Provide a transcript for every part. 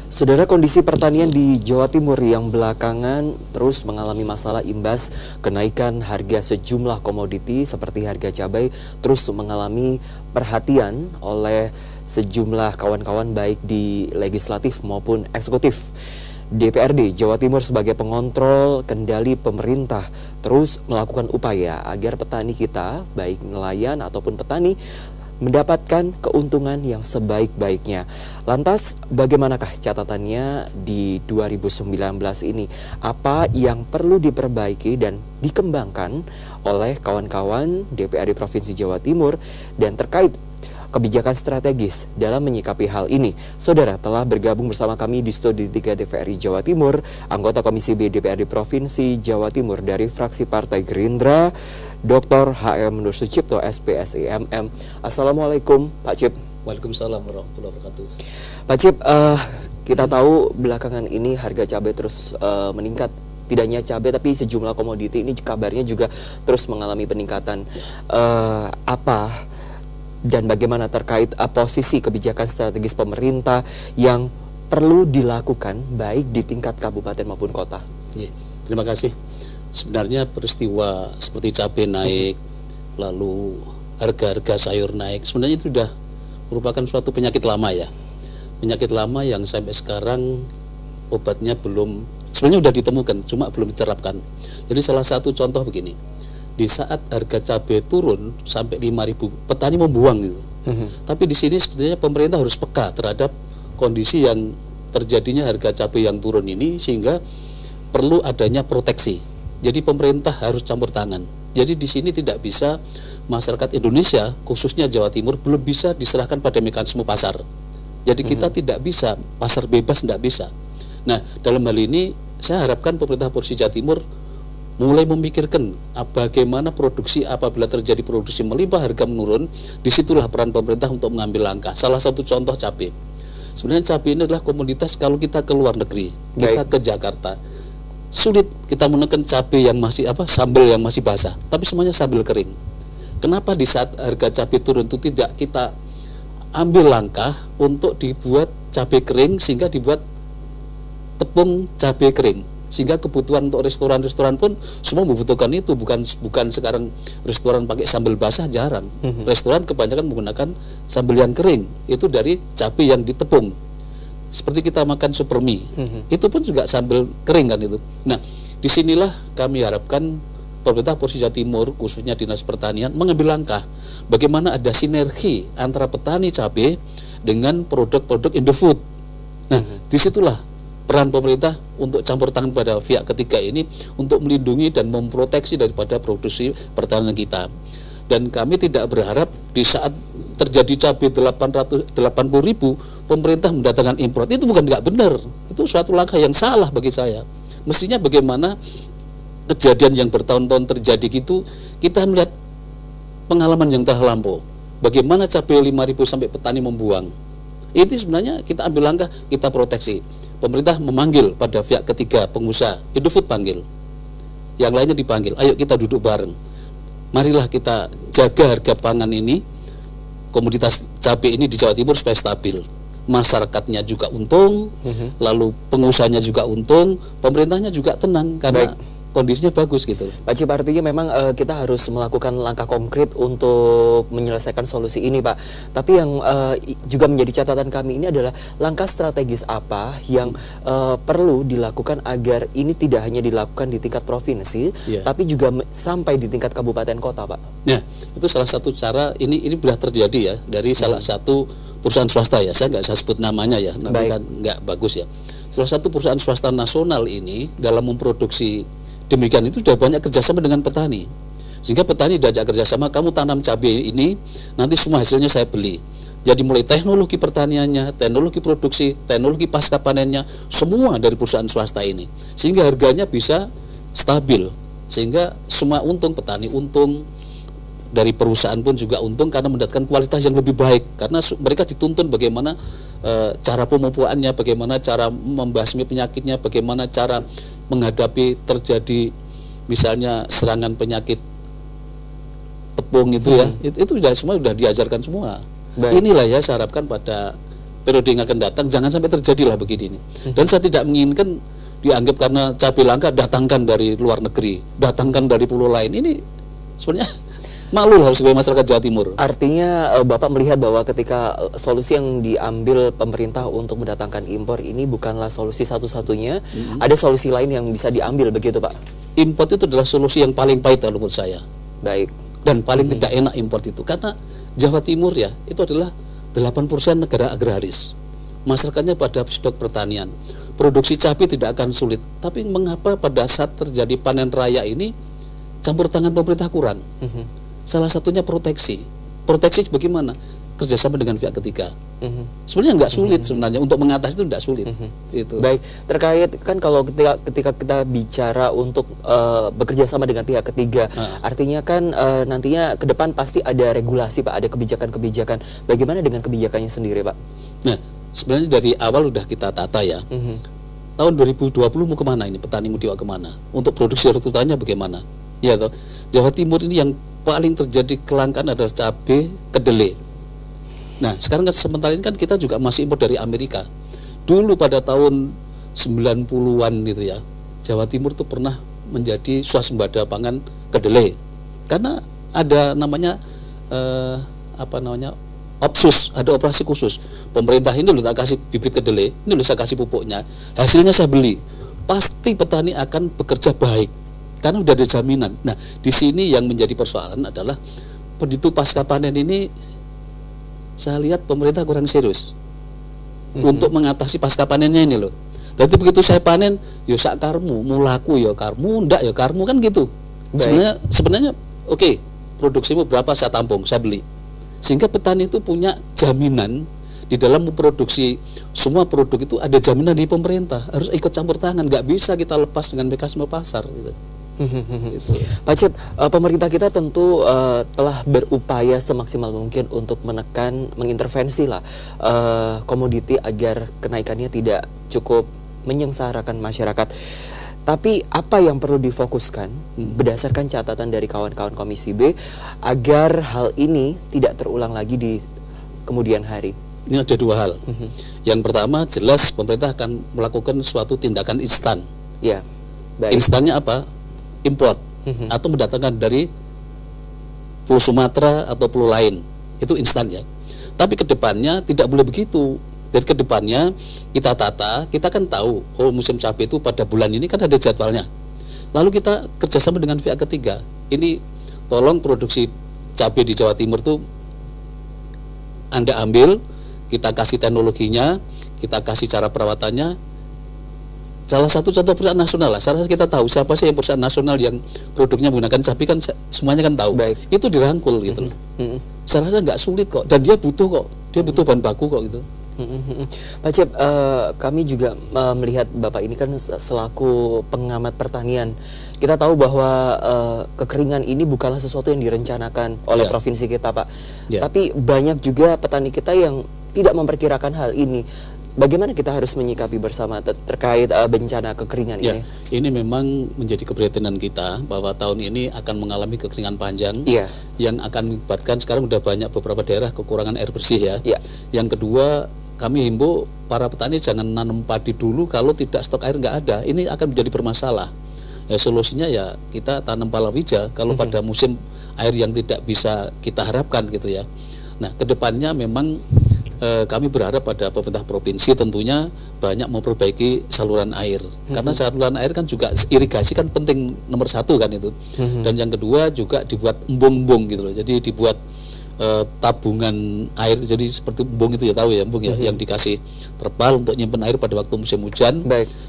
Saudara, kondisi pertanian di Jawa Timur yang belakangan terus mengalami masalah imbas kenaikan harga sejumlah komoditi seperti harga cabai terus mengalami perhatian oleh sejumlah kawan-kawan baik di legislatif maupun eksekutif. DPRD Jawa Timur sebagai pengontrol kendali pemerintah terus melakukan upaya agar petani kita, baik nelayan ataupun petani, mendapatkan keuntungan yang sebaik-baiknya. Lantas, bagaimanakah catatannya di 2019 ini? Apa yang perlu diperbaiki dan dikembangkan oleh kawan-kawan DPRD Provinsi Jawa Timur dan terkait kebijakan strategis dalam menyikapi hal ini? Saudara, telah bergabung bersama kami di Studio 3 TVRI Jawa Timur, anggota Komisi B DPRD Provinsi Jawa Timur dari fraksi Partai Gerindra, Dr. H.M. Nur Sucipto, SPSI MM. Assalamualaikum, Pak Cip. Waalaikumsalam warahmatullahi wabarakatuh. Pak Cip, kita tahu belakangan ini harga cabai terus meningkat. Tidak hanya cabai, tapi sejumlah komoditi ini kabarnya juga terus mengalami peningkatan. Apa dan bagaimana terkait posisi kebijakan strategis pemerintah yang perlu dilakukan baik di tingkat kabupaten maupun kota? Terima kasih. Sebenarnya peristiwa seperti cabai naik, lalu harga-harga sayur naik, sebenarnya itu sudah merupakan suatu penyakit lama ya. Penyakit lama yang sampai sekarang obatnya belum, sebenarnya sudah ditemukan, cuma belum diterapkan. Jadi salah satu contoh begini, di saat harga cabai turun sampai 5.000, petani membuang gitu. Tapi di sini sebenarnya pemerintah harus peka terhadap kondisi yang terjadinya harga cabai yang turun ini, sehingga perlu adanya proteksi. Jadi pemerintah harus campur tangan. Jadi di sini tidak bisa masyarakat Indonesia, khususnya Jawa Timur, belum bisa diserahkan pada mekanisme pasar. Jadi kita tidak bisa, pasar bebas tidak bisa. Nah, dalam hal ini saya harapkan pemerintah Provinsi Jawa Timur mulai memikirkan bagaimana produksi, apabila terjadi produksi melimpah, harga menurun, disitulah peran pemerintah untuk mengambil langkah. Salah satu contoh cabai. Sebenarnya cabai ini adalah komoditas kalau kita ke luar negeri, kita ke Jakarta, sulit kita menekan cabai yang masih sambal yang masih basah, tapi semuanya sambal kering. Kenapa di saat harga cabai turun itu tidak kita ambil langkah untuk dibuat cabai kering, sehingga dibuat tepung cabai kering, sehingga kebutuhan untuk restoran-restoran pun semua membutuhkan itu. Bukan sekarang restoran pakai sambal basah, jarang. Restoran kebanyakan menggunakan sambal yang kering, itu dari cabai yang ditepung. Seperti kita makan super mie, itu pun juga sambal kering kan itu. Nah, disinilah kami harapkan pemerintah Provinsi Jawa Timur, khususnya Dinas Pertanian, mengambil langkah bagaimana ada sinergi antara petani cabai dengan produk-produk Indofood. Nah, disitulah peran pemerintah untuk campur tangan pada pihak ketiga ini untuk melindungi dan memproteksi daripada produksi pertanian kita. Dan kami tidak berharap di saat terjadi cabai 880.000 pemerintah mendatangkan impor. Itu bukan nggak benar. Itu suatu langkah yang salah bagi saya. Mestinya bagaimana kejadian yang bertahun-tahun terjadi gitu, kita melihat pengalaman yang telah lampau. Bagaimana cabai 5.000 sampai petani membuang. Ini sebenarnya kita ambil langkah, kita proteksi. Pemerintah memanggil pada pihak ketiga, pengusaha, Indofood panggil. Yang lainnya dipanggil, ayo kita duduk bareng. Marilah kita jaga harga pangan ini, komoditas cabai ini di Jawa Timur supaya stabil. Masyarakatnya juga untung, lalu pengusahanya juga untung, pemerintahnya juga tenang karena kondisinya bagus gitu. Pak Cip, artinya memang kita harus melakukan langkah konkret untuk menyelesaikan solusi ini, Pak. Tapi yang juga menjadi catatan kami ini adalah langkah strategis apa yang perlu dilakukan agar ini tidak hanya dilakukan di tingkat provinsi, tapi juga sampai di tingkat kabupaten kota, Pak. Nah, itu salah satu cara, ini sudah terjadi ya, dari salah satu perusahaan swasta ya, saya nggak bisa sebut namanya ya, nanti kan nggak bagus ya. Salah satu perusahaan swasta nasional ini dalam memproduksi demikian itu sudah banyak kerjasama dengan petani, sehingga petani diajak kerjasama, kamu tanam cabai ini, nanti semua hasilnya saya beli. Jadi mulai teknologi pertaniannya, teknologi produksi, teknologi pasca panennya, semua dari perusahaan swasta ini, sehingga harganya bisa stabil, sehingga semua untung, petani untung, dari perusahaan pun juga untung karena mendapatkan kualitas yang lebih baik, karena mereka dituntun bagaimana cara pemupuannya, bagaimana cara membasmi penyakitnya, bagaimana cara menghadapi terjadi misalnya serangan penyakit tepung itu ya, itu sudah semua sudah diajarkan semua. Inilah ya saya harapkan pada periode yang akan datang jangan sampai terjadilah begini ini. Dan saya tidak menginginkan dianggap karena cabai langka datangkan dari luar negeri, datangkan dari pulau lain. Ini sebenarnya malu lah sebagai masyarakat Jawa Timur. Artinya Bapak melihat bahwa ketika solusi yang diambil pemerintah untuk mendatangkan impor ini bukanlah solusi satu-satunya, ada solusi lain yang bisa diambil begitu Pak? Import itu adalah solusi yang paling pahit kalau menurut saya. Baik. Dan paling tidak enak import itu, karena Jawa Timur ya itu adalah 8% negara agraris. Masyarakatnya pada stok pertanian. Produksi cabai tidak akan sulit. Tapi mengapa pada saat terjadi panen raya ini campur tangan pemerintah kurang? Salah satunya proteksi. Proteksi bagaimana? Kerjasama dengan pihak ketiga. Sebenarnya nggak sulit sebenarnya untuk mengatasi itu nggak sulit. Itu. Baik, terkait kan kalau ketika kita bicara untuk bekerja sama dengan pihak ketiga, artinya kan nantinya ke depan pasti ada regulasi Pak, ada kebijakan-kebijakan. Bagaimana dengan kebijakannya sendiri Pak? Nah, sebenarnya dari awal udah kita tata ya. Tahun 2020 mau kemana ini? Petani mau dibawa kemana? Untuk produksi hortikulturanya bagaimana? Ya toh, Jawa Timur ini yang paling terjadi kelangkaan adalah cabai kedelai. Nah, sekarang kan sementara ini kan kita juga masih impor dari Amerika. Dulu pada tahun 90-an gitu ya, Jawa Timur tuh pernah menjadi swasembada pangan kedelai. Karena ada namanya OPSUS, ada operasi khusus. Pemerintah ini loh tak kasih bibit kedelai, ini loh saya kasih pupuknya. Hasilnya saya beli. Pasti petani akan bekerja baik. Karena udah ada jaminan. Nah, di sini yang menjadi persoalan adalah begitu pasca panen ini saya lihat pemerintah kurang serius untuk mengatasi pasca panennya ini loh. Jadi begitu saya panen, yo sak karmu, mulaku yo karmu, ndak yo karmu kan gitu. Sebenarnya oke, produksimu berapa saya tampung, saya beli. Sehingga petani itu punya jaminan di dalam memproduksi semua produk itu ada jaminan di pemerintah. Harus ikut campur tangan, nggak bisa kita lepas dengan mekanisme pasar gitu. Gitu. Pak Cip, pemerintah kita tentu telah berupaya semaksimal mungkin untuk menekan, mengintervensi lah komoditi agar kenaikannya tidak cukup menyengsarakan masyarakat. Tapi apa yang perlu difokuskan berdasarkan catatan dari kawan-kawan Komisi B agar hal ini tidak terulang lagi di kemudian hari? Ini ada dua hal. Yang pertama jelas pemerintah akan melakukan suatu tindakan instan. Ya. Baik. Instannya apa? Import atau mendatangkan dari pulau Sumatera atau pulau lain, itu instan ya. Tapi kedepannya tidak boleh begitu. Jadi kedepannya kita tata, kita kan tahu oh musim cabai itu pada bulan ini kan ada jadwalnya. Lalu kita kerjasama dengan pihak ketiga. Ini tolong produksi cabai di Jawa Timur tuh Anda ambil, kita kasih teknologinya, kita kasih cara perawatannya. Salah satu contoh perusahaan nasional lah, sekarang kita tahu siapa sih yang perusahaan nasional yang produknya menggunakan cabai kan semuanya kan tahu. Baik. Itu dirangkul gitu loh. Saya rasa nggak sulit kok, dan dia butuh kok, dia butuh bahan baku kok gitu. Pak Cip, kami juga melihat Bapak ini kan selaku pengamat pertanian. Kita tahu bahwa kekeringan ini bukanlah sesuatu yang direncanakan oleh provinsi kita Pak. Tapi banyak juga petani kita yang tidak memperkirakan hal ini. Bagaimana kita harus menyikapi bersama terkait bencana kekeringan ini? Ini memang menjadi keprihatinan kita bahwa tahun ini akan mengalami kekeringan panjang yang akan mengakibatkan sekarang sudah banyak beberapa daerah kekurangan air bersih ya. Yang kedua, kami himbau para petani jangan nanam padi dulu kalau tidak stok air nggak ada. Ini akan menjadi bermasalah. Solusinya ya kita tanam palawija kalau pada musim air yang tidak bisa kita harapkan gitu ya. Nah, kedepannya memang kami berharap pada pemerintah provinsi tentunya banyak memperbaiki saluran air karena saluran air kan juga irigasi kan penting nomor satu kan itu. Dan yang kedua juga dibuat embung-embung gitu loh, jadi dibuat tabungan air, jadi seperti embung itu ya, tahu ya embung ya, yang dikasih terpal untuk nyimpen air pada waktu musim hujan.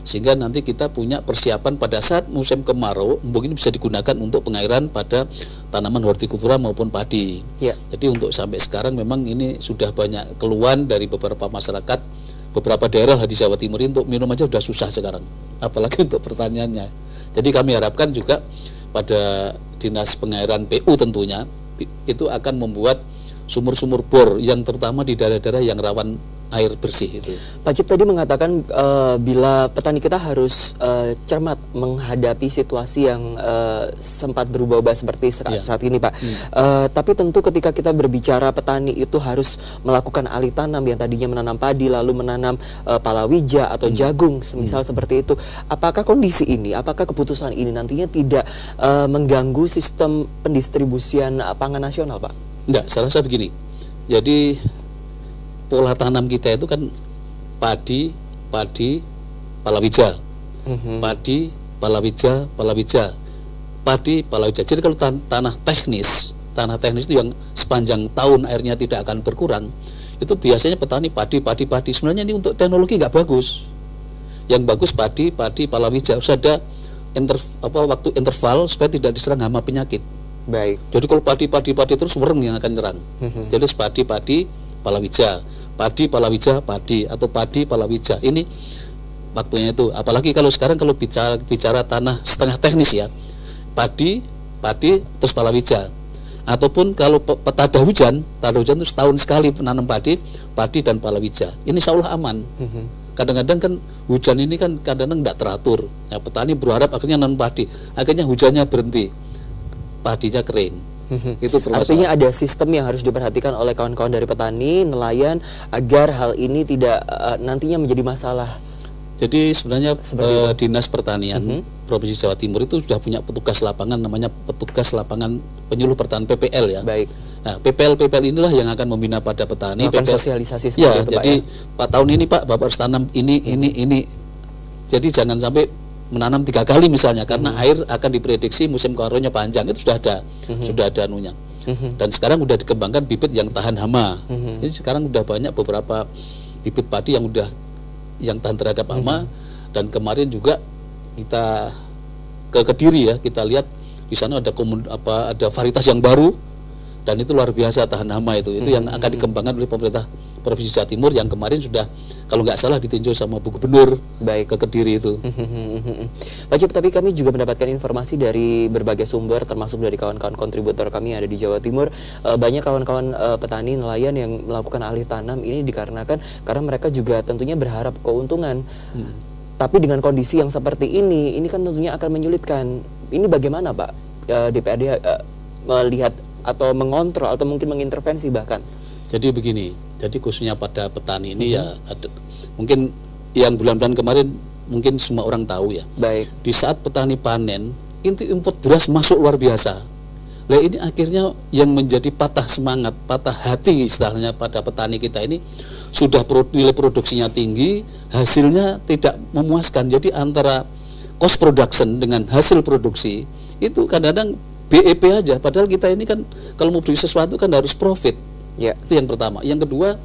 Sehingga nanti kita punya persiapan pada saat musim kemarau, embung ini bisa digunakan untuk pengairan pada tanaman hortikultura maupun padi. Jadi untuk sampai sekarang memang ini sudah banyak keluhan dari beberapa masyarakat, beberapa daerah di Jawa Timur untuk minum aja sudah susah sekarang, apalagi untuk pertaniannya. Jadi kami harapkan juga pada Dinas Pengairan PU tentunya itu akan membuat sumur-sumur bor yang terutama di daerah-daerah yang rawan air bersih itu. Pak Cip tadi mengatakan bila petani kita harus cermat menghadapi situasi yang sempat berubah-ubah seperti saat ini, Pak. Tapi tentu ketika kita berbicara petani itu harus melakukan alih tanam yang tadinya menanam padi lalu menanam palawija atau jagung, semisal seperti itu. Apakah kondisi ini, apakah keputusan ini nantinya tidak mengganggu sistem pendistribusian pangan nasional, Pak? Enggak, saya rasa begini. Jadi pola tanam kita itu kan padi, palawija, padi, palawija, padi, palawija. Jadi kalau tanah teknis itu yang sepanjang tahun airnya tidak akan berkurang, itu biasanya petani padi. Sebenarnya ini untuk teknologi nggak bagus. Yang bagus padi, palawija. Harus ada waktu interval supaya tidak diserang hama penyakit. Baik. Jadi kalau padi terus wereng yang akan nyerang. Jadi padi, palawija, padi atau padi, palawija. Ini waktunya itu. Apalagi kalau sekarang kalau bicara tanah setengah teknis ya, padi terus palawija. Ataupun kalau tada hujan itu setahun sekali menanam padi dan palawija. Ini insya Allah aman. Kadang-kadang kan hujan ini kan kadang-kadang tidak teratur. Ya, petani berharap akhirnya nanam padi, akhirnya hujannya berhenti, padinya kering. Itu artinya ada sistem yang harus diperhatikan oleh kawan-kawan dari petani, nelayan agar hal ini tidak nantinya menjadi masalah. Jadi sebenarnya Dinas Pertanian Provinsi Jawa Timur itu sudah punya petugas lapangan, namanya petugas lapangan penyuluh pertanian PPL ya. Baik. Nah, PPL inilah yang akan membina pada petani. Melakukan sosialisasi seperti ya, itu, jadi Pak, tahun ini Pak Bapak harus tanam ini. Jadi jangan sampai menanam 3 kali misalnya, karena air akan diprediksi musim kemaraunya panjang, itu sudah ada anunya. Dan sekarang sudah dikembangkan bibit yang tahan hama. Jadi sekarang sudah banyak beberapa bibit padi yang tahan terhadap hama. Dan kemarin juga kita ke Kediri ya, kita lihat di sana ada varietas yang baru dan itu luar biasa tahan hama itu yang akan dikembangkan oleh pemerintah Provinsi Jawa Timur yang kemarin sudah kalau nggak salah ditinjau sama Bu Gubernur. Baik, ke Kediri itu. Pak Cip, tapi kami juga mendapatkan informasi dari berbagai sumber termasuk dari kawan-kawan kontributor kami yang ada di Jawa Timur. Banyak kawan-kawan petani nelayan yang melakukan alih tanam ini dikarenakan karena mereka juga tentunya berharap keuntungan. Tapi dengan kondisi yang seperti ini kan tentunya akan menyulitkan. Ini bagaimana Pak DPRD melihat atau mengontrol atau mungkin mengintervensi bahkan? Jadi begini, jadi khususnya pada petani ini ya mungkin yang bulan-bulan kemarin mungkin semua orang tahu ya. Baik. Di saat petani panen, itu import beras masuk luar biasa. Nah ini akhirnya yang menjadi patah semangat, patah hati istilahnya pada petani kita ini, sudah nilai produksinya tinggi, hasilnya tidak memuaskan. Jadi antara cost production dengan hasil produksi itu kadang-kadang BEP aja. Padahal kita ini kan kalau mau beli sesuatu kan harus profit. Ya, itu yang pertama. Yang kedua,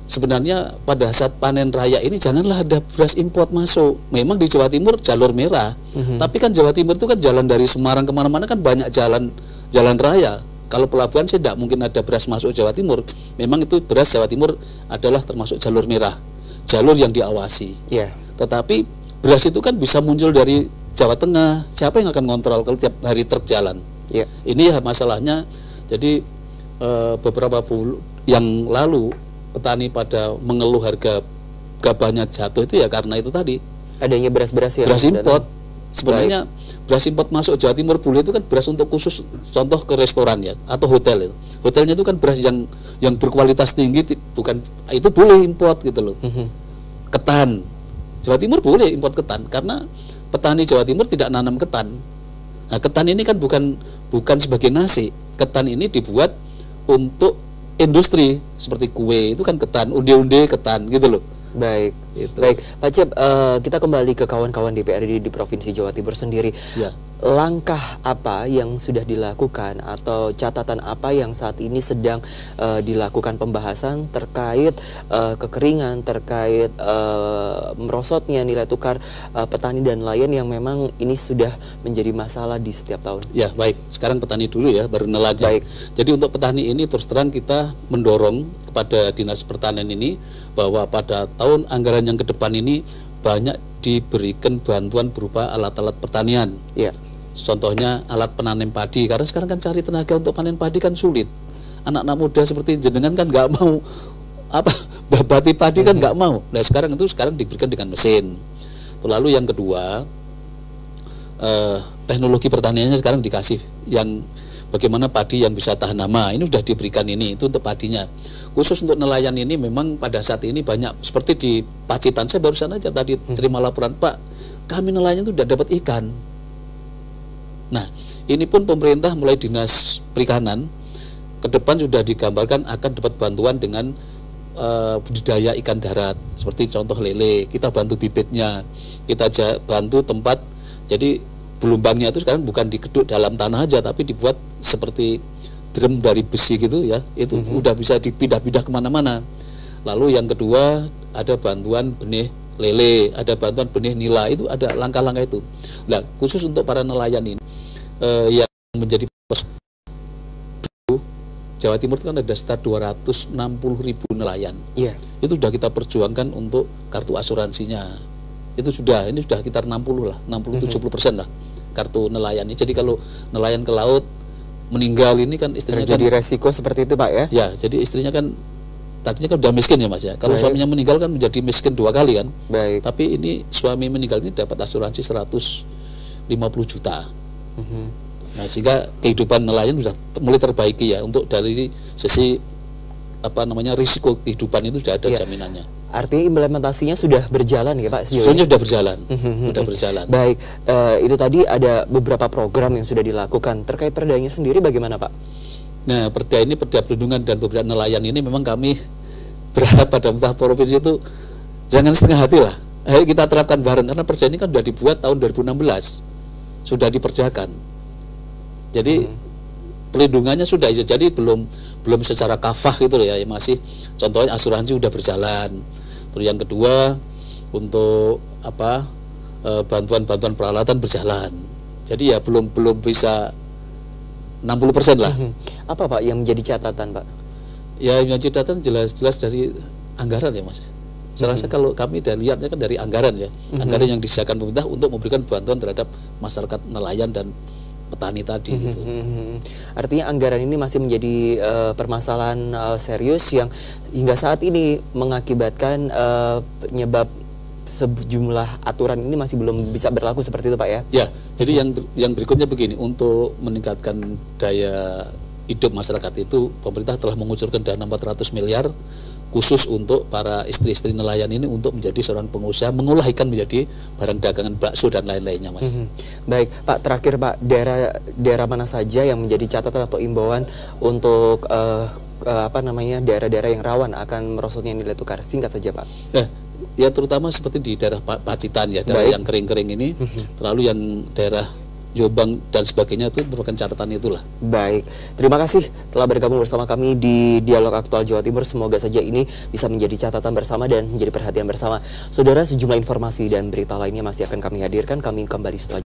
sebenarnya pada saat panen raya ini janganlah ada beras import masuk. Memang di Jawa Timur jalur merah, tapi kan Jawa Timur itu kan jalan dari Semarang kemana-mana kan banyak jalan raya. Kalau pelabuhan sih tidak mungkin ada beras masuk Jawa Timur. Memang itu beras Jawa Timur adalah termasuk jalur merah, jalur yang diawasi. Yeah. Tetapi beras itu kan bisa muncul dari Jawa Tengah. Siapa yang akan kontrol kalau tiap hari truk jalan? Yeah. Ini ya masalahnya. Jadi beberapa bulan yang lalu petani pada mengeluh harga gabahnya jatuh itu ya karena itu tadi adanya beras-beras yang beras import. Sebenarnya beras import masuk Jawa Timur boleh itu kan beras untuk khusus contoh ke restoran ya atau hotel itu. Hotelnya itu kan beras yang berkualitas tinggi, bukan itu boleh import gitu loh. Ketan Jawa Timur boleh import ketan karena petani Jawa Timur tidak nanam ketan. Nah, ketan ini kan bukan sebagai nasi. Ketan ini dibuat untuk industri seperti kue itu kan ketan, unde-unde ketan gitu loh. Baik, itu. Baik, Pak Cip, kita kembali ke kawan-kawan DPRD di Provinsi Jawa Timur sendiri. Ya. Langkah apa yang sudah dilakukan atau catatan apa yang saat ini sedang dilakukan pembahasan terkait kekeringan, terkait merosotnya nilai tukar petani dan nelayan yang memang ini sudah menjadi masalah di setiap tahun? Ya, baik. Sekarang petani dulu ya, baru nelayan. Baik. Jadi untuk petani ini terus terang kita mendorong kepada Dinas Pertanian ini bahwa pada tahun anggaran yang ke depan ini banyak diberikan bantuan berupa alat-alat pertanian. Ya. Contohnya alat penanem padi, karena sekarang kan cari tenaga untuk panen padi kan sulit. Anak-anak muda seperti jenengan kan nggak mau babati padi kan nggak mau. Nah sekarang diberikan dengan mesin. Lalu yang kedua, teknologi pertaniannya sekarang dikasih yang bagaimana padi yang bisa tahan hama. Ini sudah diberikan, ini itu untuk padinya. Khusus untuk nelayan ini memang pada saat ini banyak, seperti di Pacitan, saya barusan aja tadi terima laporan, Pak, kami nelayan itu sudah dapat ikan. Nah ini pun pemerintah mulai Dinas Perikanan ke depan sudah digambarkan akan dapat bantuan dengan budidaya ikan darat, seperti contoh lele, kita bantu bibitnya, kita bantu tempat, jadi gelombangnya itu sekarang bukan dikeduk dalam tanah aja, tapi dibuat seperti drum dari besi gitu ya, itu udah bisa dipindah-pindah kemana-mana. Lalu yang kedua ada bantuan benih lele, ada bantuan benih nila, itu ada langkah-langkah itu. Nah khusus untuk para nelayan ini yang menjadi Jawa Timur itu kan ada sekitar 260.000 nelayan. Iya. Itu sudah kita perjuangkan untuk kartu asuransinya. Ini sudah sekitar 60 lah, 60-70% lah kartu nelayan. Jadi kalau nelayan ke laut meninggal ini kan istrinya terjadi resiko seperti itu Pak ya? Ya, jadi istrinya kan tadinya kan udah miskin ya Mas ya. Kalau suaminya meninggal kan menjadi miskin 2 kali kan. Baik. Tapi ini suami meninggal ini dapat asuransi 150 juta. Nah sehingga kehidupan nelayan sudah mulai terbaiki ya, untuk dari sisi risiko kehidupan itu sudah ada jaminannya. Artinya implementasinya sudah berjalan ya Pak? Sebenarnya sudah berjalan, sudah berjalan. Baik, itu tadi ada beberapa program yang sudah dilakukan. Terkait perdanya sendiri bagaimana Pak? Nah perda perlindungan dan pemberdayaan nelayan ini memang kami berharap pada pemerintah provinsi itu jangan setengah hati lah. Ayo kita terapkan bareng, karena perda ini kan sudah dibuat tahun 2016, sudah diperdakan. Jadi pelindungannya sudah, jadi belum secara kafah gitu loh ya, masih contohnya asuransi sudah berjalan. Terus yang kedua untuk bantuan peralatan berjalan. Jadi ya belum bisa 60% lah. Apa Pak yang menjadi catatan Pak? Ya yang menjadi catatan jelas dari anggaran ya Mas. Saya rasa kalau kami lihatnya kan dari anggaran ya, anggaran yang disediakan pemerintah untuk memberikan bantuan terhadap masyarakat nelayan dan petani tadi gitu. Artinya anggaran ini masih menjadi permasalahan serius yang hingga saat ini mengakibatkan penyebab sejumlah aturan ini masih belum bisa berlaku seperti itu Pak ya? Ya, jadi yang berikutnya begini, untuk meningkatkan daya hidup masyarakat itu pemerintah telah mengucurkan dana 400 miliar khusus untuk para istri-istri nelayan ini untuk menjadi seorang pengusaha mengolah ikan menjadi barang dagangan, bakso dan lain-lainnya Mas. Baik Pak, terakhir Pak, daerah mana saja yang menjadi catatan atau imbauan untuk daerah-daerah yang rawan akan merosotnya nilai tukar? Singkat saja Pak. Ya terutama seperti di daerah Pacitan ya, daerah yang kering-kering ini, terlalu yang daerah Jombang dan sebagainya itu merupakan catatan itulah. Baik, terima kasih telah bergabung bersama kami di Dialog Aktual Jawa Timur. Semoga saja ini bisa menjadi catatan bersama dan menjadi perhatian bersama. Saudara, sejumlah informasi dan berita lainnya masih akan kami hadirkan. Kami kembali setelah